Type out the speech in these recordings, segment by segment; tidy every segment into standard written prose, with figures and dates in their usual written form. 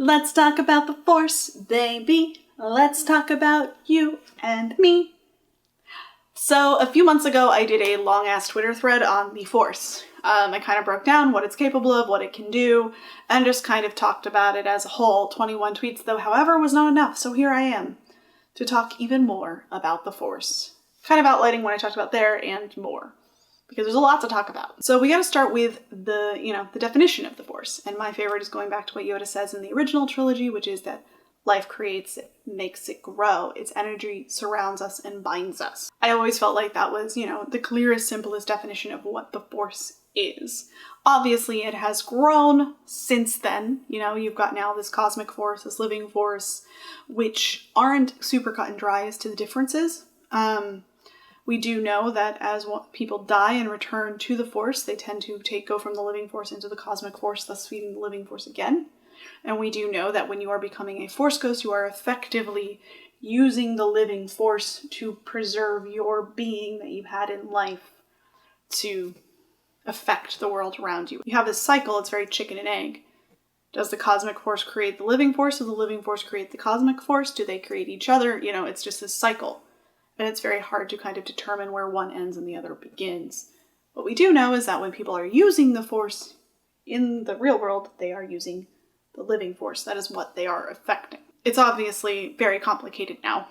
Let's talk about the Force, baby. Let's talk about you and me. So a few months ago, I did a long-ass Twitter thread on the Force. I kind of broke down what it's capable of, what it can do, and just kind of talked about it as a whole. 21 tweets, though, however, was not enough, so here I am to talk even more about the Force. Kind of outlining what I talked about there and more, because there's a lot to talk about. So we gotta start with the definition of the Force, and my favorite is going back to what Yoda says in the original trilogy, which is that life creates it, makes it grow. Its energy surrounds us and binds us. I always felt like that was, the clearest, simplest definition of what the Force is. Obviously, it has grown since then. You've got now this cosmic force, this living force, which aren't super cut and dry as to the differences. We do know that as people die and return to the Force, they tend to go from the living force into the cosmic force, thus feeding the living force again. And we do know that when you are becoming a Force ghost, you are effectively using the living force to preserve your being that you had in life to affect the world around you. You have this cycle, it's very chicken and egg. Does the cosmic force create the living force, or the living force create the cosmic force? Do they create each other? It's just this cycle. And it's very hard to kind of determine where one ends and the other begins. What we do know is that when people are using the Force in the real world, they are using the living force. That is what they are affecting. It's obviously very complicated now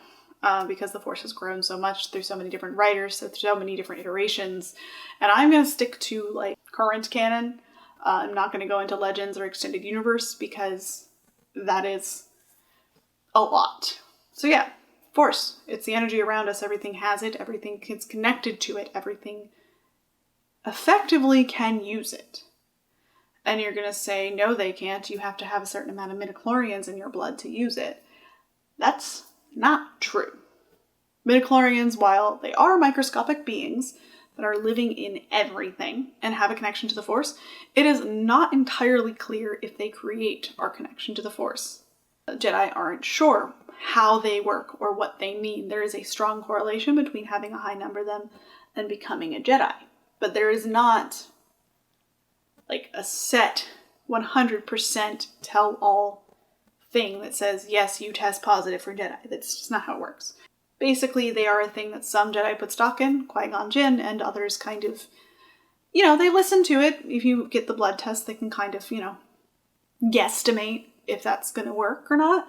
because the Force has grown so much. There's so many different writers, so many different iterations. And I'm going to stick to current canon. I'm not going to go into Legends or Extended Universe because that is a lot. So yeah, Force. It's the energy around us. Everything has it. Everything is connected to it. Everything effectively can use it. And you're going to say, no, they can't. You have to have a certain amount of midichlorians in your blood to use it. That's not true. Midichlorians, while they are microscopic beings that are living in everything and have a connection to the Force, it is not entirely clear if they create our connection to the Force. Jedi aren't sure how they work or what they mean. There is a strong correlation between having a high number of them and becoming a Jedi. But there is not a set 100% tell-all thing that says, yes, you test positive for Jedi. That's just not how it works. Basically, they are a thing that some Jedi put stock in, Qui-Gon Jinn, and others kind of, they listen to it. If you get the blood test, they can kind of, guesstimate if that's going to work or not.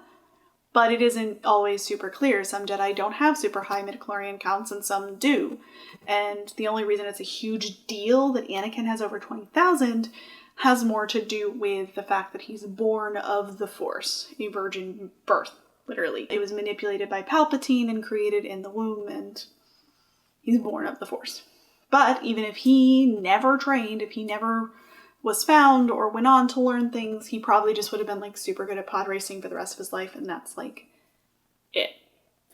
But it isn't always super clear. Some Jedi don't have super high midichlorian counts, and some do. And the only reason it's a huge deal that Anakin has over 20,000 has more to do with the fact that he's born of the Force, a virgin birth, literally. It was manipulated by Palpatine and created in the womb, and he's born of the Force. But even if he never trained, if he never was found or went on to learn things, he probably just would have been super good at pod racing for the rest of his life, and that's it.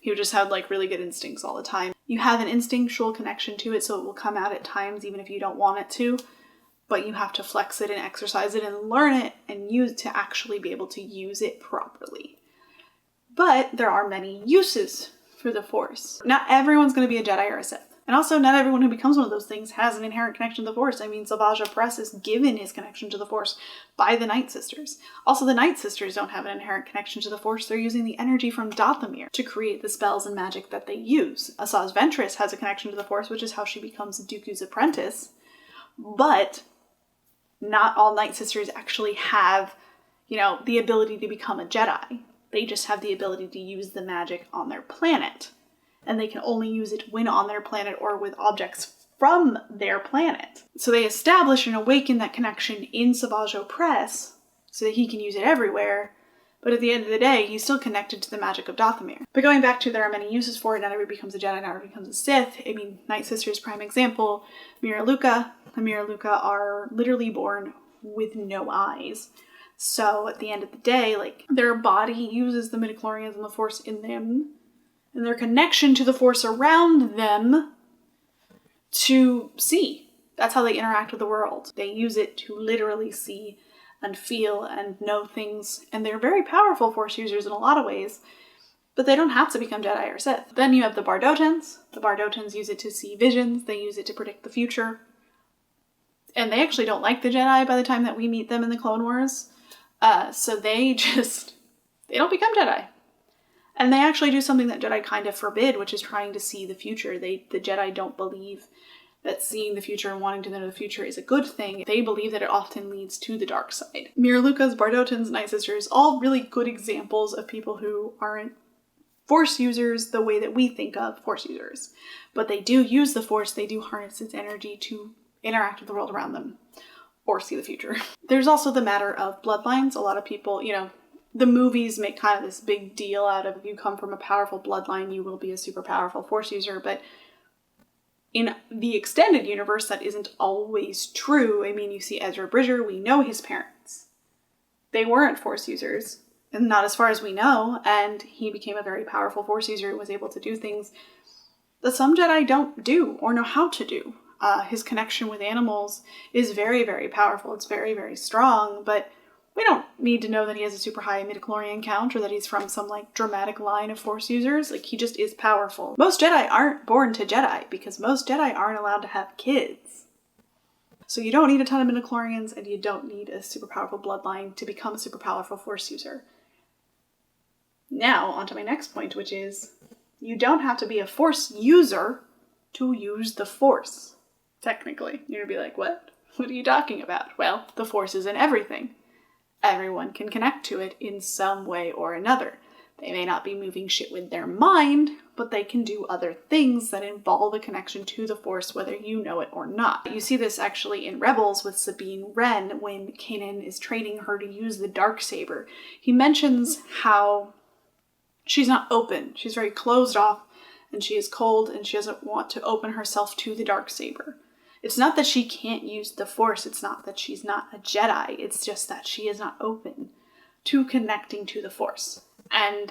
He would just have really good instincts all the time. You have an instinctual connection to it, so it will come out at times even if you don't want it to, but you have to flex it and exercise it and learn it and use it to actually be able to use it properly. But there are many uses for the Force. Not everyone's going to be a Jedi or a Sith. And also, not everyone who becomes one of those things has an inherent connection to the Force. I mean, Savage Opress is given his connection to the Force by the Night Sisters. Also, the Night Sisters don't have an inherent connection to the Force. They're using the energy from Dathomir to create the spells and magic that they use. Asajj Ventress has a connection to the Force, which is how she becomes Dooku's apprentice. But not all Night Sisters actually have, the ability to become a Jedi. They just have the ability to use the magic on their planet. And they can only use it when on their planet or with objects from their planet. So they establish and awaken that connection in Savage Opress so that he can use it everywhere, but at the end of the day, he's still connected to the magic of Dathomir. But going back to there are many uses for it, not everybody becomes a Jedi, not everybody becomes a Sith. I mean, Night Sisters, prime example, Mira Luca. The Mira Luca are literally born with no eyes. So at the end of the day, their body uses the midichlorians and the Force in them, and their connection to the Force around them to see. That's how they interact with the world. They use it to literally see and feel and know things, and they're very powerful Force users in a lot of ways, but they don't have to become Jedi or Sith. Then you have the Bardotans. The Bardotans use it to see visions. They use it to predict the future. And they actually don't like the Jedi by the time that we meet them in the Clone Wars. So they don't become Jedi. And they actually do something that Jedi kind of forbid, which is trying to see the future. The Jedi don't believe that seeing the future and wanting to know the future is a good thing. They believe that it often leads to the dark side. Mirlukas, Bardotans, Night Sisters, all really good examples of people who aren't Force users the way that we think of Force users. But they do use the Force, they do harness its energy to interact with the world around them or see the future. There's also the matter of bloodlines. A lot of people, the movies make kind of this big deal out of if you come from a powerful bloodline, you will be a super powerful Force user, but in the extended universe, that isn't always true. I mean, you see Ezra Bridger, we know his parents. They weren't Force users, and not as far as we know, and he became a very powerful Force user and was able to do things that some Jedi don't do or know how to do. His connection with animals is very, very powerful. It's very, very strong, but we don't need to know that he has a super high midichlorian count or that he's from some dramatic line of Force users. He just is powerful. Most Jedi aren't born to Jedi because most Jedi aren't allowed to have kids. So you don't need a ton of midichlorians and you don't need a super powerful bloodline to become a super powerful Force user. Now, on to my next point, which is you don't have to be a Force user to use the Force, technically. You're gonna be like, what? What are you talking about? Well, the Force is in everything. Everyone can connect to it in some way or another. They may not be moving shit with their mind, but they can do other things that involve a connection to the Force, whether you know it or not. You see this actually in Rebels with Sabine Wren when Kanan is training her to use the Darksaber. He mentions how she's not open. She's very closed off, and she is cold, and she doesn't want to open herself to the Darksaber. It's not that she can't use the Force, it's not that she's not a Jedi, it's just that she is not open to connecting to the Force. And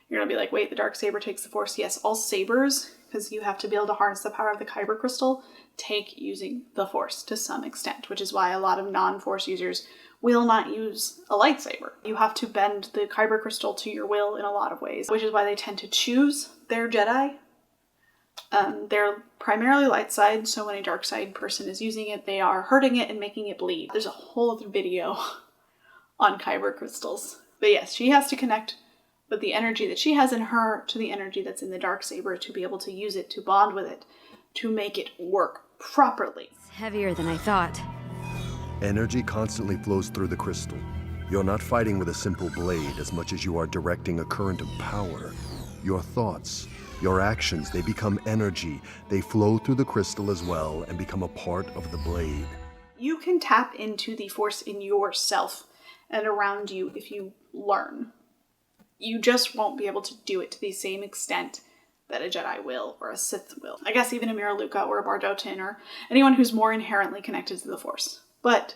you're gonna be like, wait, the Darksaber takes the Force? Yes, all sabers, because you have to be able to harness the power of the Kyber crystal, take using the Force to some extent, which is why a lot of non-Force users will not use a lightsaber. You have to bend the Kyber crystal to your will in a lot of ways, which is why they tend to choose their Jedi. They're primarily light side, so when a dark side person is using it, they are hurting it and making it bleed. There's a whole other video on Kyber crystals. But yes, she has to connect with the energy that she has in her to the energy that's in the Darksaber to be able to use it, to bond with it, to make it work properly. It's heavier than I thought. Energy constantly flows through the crystal. You're not fighting with a simple blade as much as you are directing a current of power. Your thoughts, your actions, they become energy. They flow through the crystal as well and become a part of the blade. You can tap into the Force in yourself and around you if you learn. You just won't be able to do it to the same extent that a Jedi will or a Sith will. I guess even a Mirluka or a Bardotan or anyone who's more inherently connected to the Force. But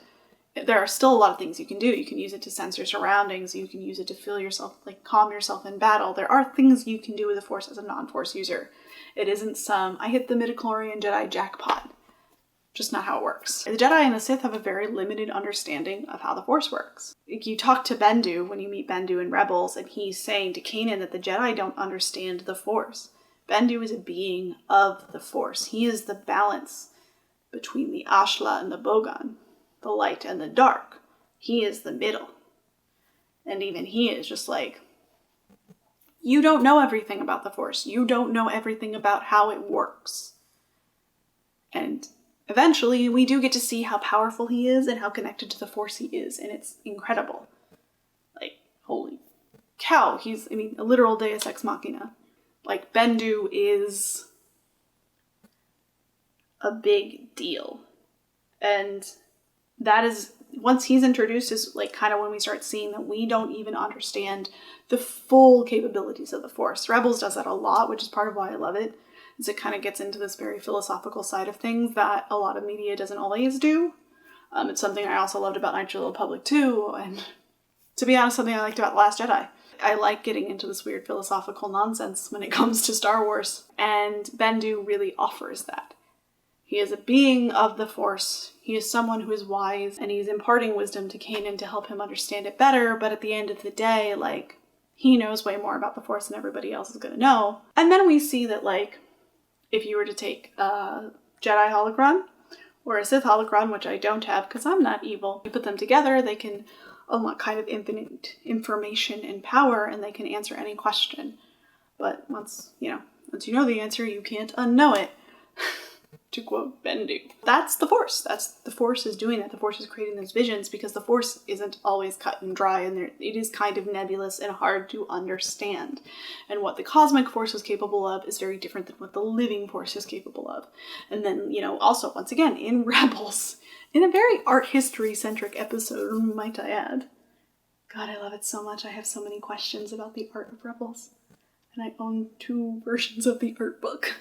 there are still a lot of things you can do. You can use it to sense your surroundings. You can use it to feel yourself, calm yourself in battle. There are things you can do with the Force as a non-Force user. It isn't I hit the midichlorian Jedi jackpot. Just not how it works. The Jedi and the Sith have a very limited understanding of how the Force works. You talk to Bendu when you meet Bendu in Rebels, and he's saying to Kanan that the Jedi don't understand the Force. Bendu is a being of the Force. He is the balance between the Ashla and the Bogan, the light and the dark. He is the middle. And even he is just you don't know everything about the Force. You don't know everything about how it works. And eventually, we do get to see how powerful he is and how connected to the Force he is, and it's incredible. Holy cow, he's, a literal deus ex machina. Bendu is a big deal. And that is, once he's introduced, is kind of when we start seeing that we don't even understand the full capabilities of the Force. Rebels does that a lot, which is part of why I love it. It kind of gets into this very philosophical side of things that a lot of media doesn't always do. It's something I also loved about Knights of the Old Republic too, and to be honest, something I liked about The Last Jedi. I like getting into this weird philosophical nonsense when it comes to Star Wars, and Bendu really offers that. He is a being of the Force. He is someone who is wise, and he's imparting wisdom to Kanan to help him understand it better, but at the end of the day, he knows way more about the Force than everybody else is gonna know. And then we see that, if you were to take a Jedi holocron or a Sith holocron, which I don't have because I'm not evil, you put them together, they can kind of infinite information and power, and they can answer any question. But once you know the answer, you can't unknow it. To quote Bendu. That's the Force. The Force is doing that. The Force is creating those visions because the Force isn't always cut and dry, and it is kind of nebulous and hard to understand. And what the cosmic Force is capable of is very different than what the living Force is capable of. And then, also, once again, in Rebels, in a very art history-centric episode, might I add. God, I love it so much. I have so many questions about the art of Rebels. And I own 2 versions of the art book.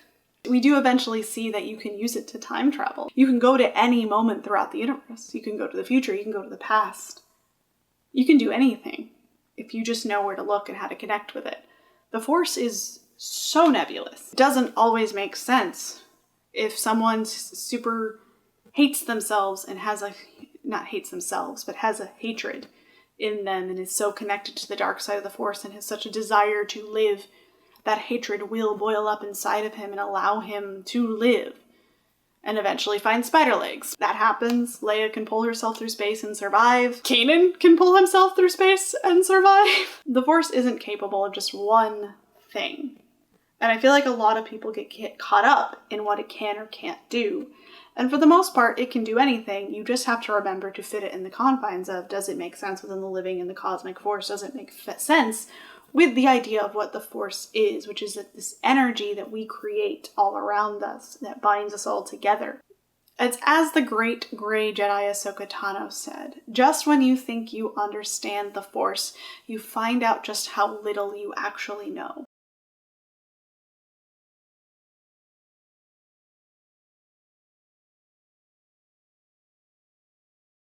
We do eventually see that you can use it to time travel. You can go to any moment throughout the universe. You can go to the future, you can go to the past. You can do anything if you just know where to look and how to connect with it. The Force is so nebulous. It doesn't always make sense. If someone super hates themselves and has not hates themselves, but has a hatred in them and is so connected to the dark side of the Force and has such a desire to live, that hatred will boil up inside of him and allow him to live and eventually find spider legs. That happens. Leia can pull herself through space and survive. Kanan can pull himself through space and survive. The Force isn't capable of just one thing. And I feel like a lot of people get caught up in what it can or can't do. And for the most part, it can do anything. You just have to remember to fit it in the confines of, does it make sense within the living and the cosmic Force? Does it make sense with the idea of what the Force is, which is that this energy that we create all around us that binds us all together. It's as the great Grey Jedi Ahsoka Tano said, just when you think you understand the Force, you find out just how little you actually know.